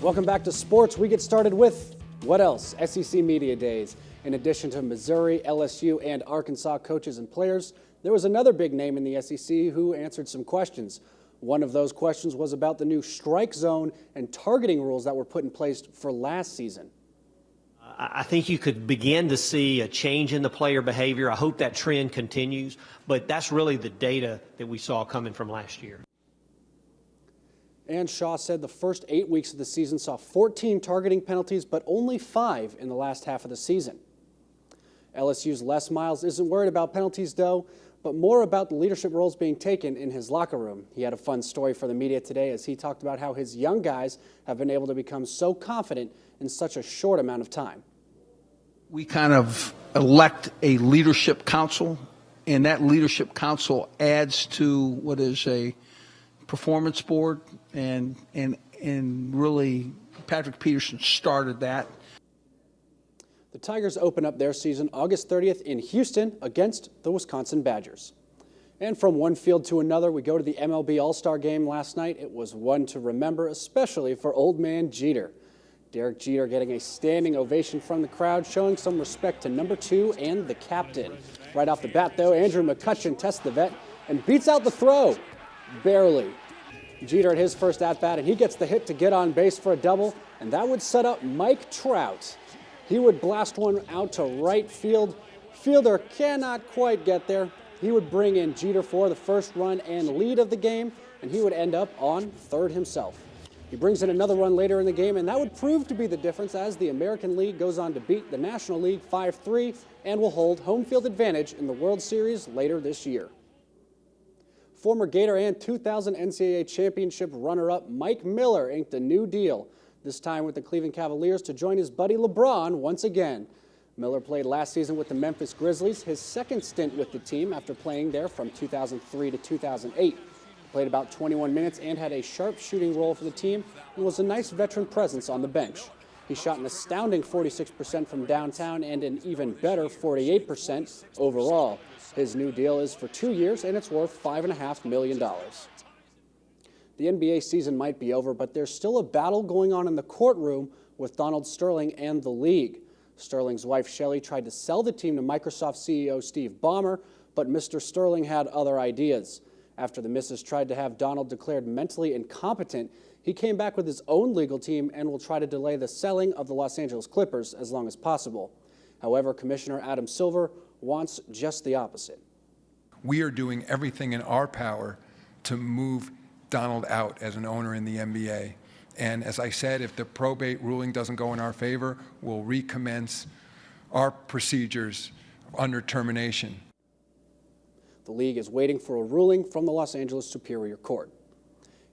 Welcome back to sports. We get started with what else? SEC Media Days. In addition to Missouri, LSU, and Arkansas coaches and players, there was another big name in the SEC who answered some questions. One of those questions was about the new strike zone and targeting rules that were put in place for last season. I think you could begin to see a change in the player behavior. I hope that trend continues, but that's really the data that we saw coming from last year. And Shaw said the first 8 weeks of the season saw 14 targeting penalties, but only 5 in the last half of the season. LSU's Les Miles isn't worried about penalties, though, but more about the leadership roles being taken in his locker room. He had a fun story for the media today as he talked about how his young guys have been able to become so confident in such a short amount of time. We kind of elect a leadership council, and that leadership council adds to what is a performance board, and really Patrick Peterson started that. The Tigers open up their season August 30th in Houston against the Wisconsin Badgers. And from one field to another, we go to the MLB All-Star game last night. It was one to remember, especially for old man Jeter. Derek Jeter getting a standing ovation from the crowd, showing some respect to number 2 and the captain. Right off the bat, though, Andrew McCutchen tests the vet and beats out the throw. Barely. Jeter at his first at-bat, and he gets the hit to get on base for a double, and that would set up Mike Trout. He would blast one out to right field. Fielder cannot quite get there. He would bring in Jeter for the first run and lead of the game, and he would end up on third himself. He brings in another run later in the game, and that would prove to be the difference as the American League goes on to beat the National League 5-3 and will hold home field advantage in the World Series later this year. Former Gator and 2000 NCAA championship runner-up Mike Miller inked a new deal, this time with the Cleveland Cavaliers to join his buddy LeBron once again. Miller played last season with the Memphis Grizzlies, his second stint with the team after playing there from 2003 to 2008. He played about 21 minutes and had a sharp shooting role for the team and was a nice veteran presence on the bench. He shot an astounding 46% from downtown and an even better 48% overall. His new deal is for 2 years, and it's worth $5.5 million. The NBA season might be over, but there's still a battle going on in the courtroom with Donald Sterling and the league. Sterling's wife, Shelley, tried to sell the team to Microsoft CEO Steve Ballmer, but Mr. Sterling had other ideas. After the missus tried to have Donald declared mentally incompetent, he came back with his own legal team and will try to delay the selling of the Los Angeles Clippers as long as possible. However, Commissioner Adam Silver wants just the opposite. We are doing everything in our power to move Donald out as an owner in the NBA. And as I said, if the probate ruling doesn't go in our favor, we'll recommence our procedures under termination. The league is waiting for a ruling from the Los Angeles Superior Court.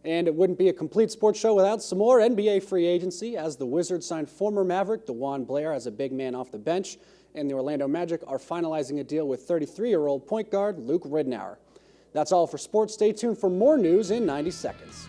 And it wouldn't be a complete sports show without some more NBA free agency, as the Wizards signed former Maverick DeJuan Blair as a big man off the bench, and the Orlando Magic are finalizing a deal with 33-year-old point guard Luke Ridnour. That's all for sports. Stay tuned for more news in 90 seconds.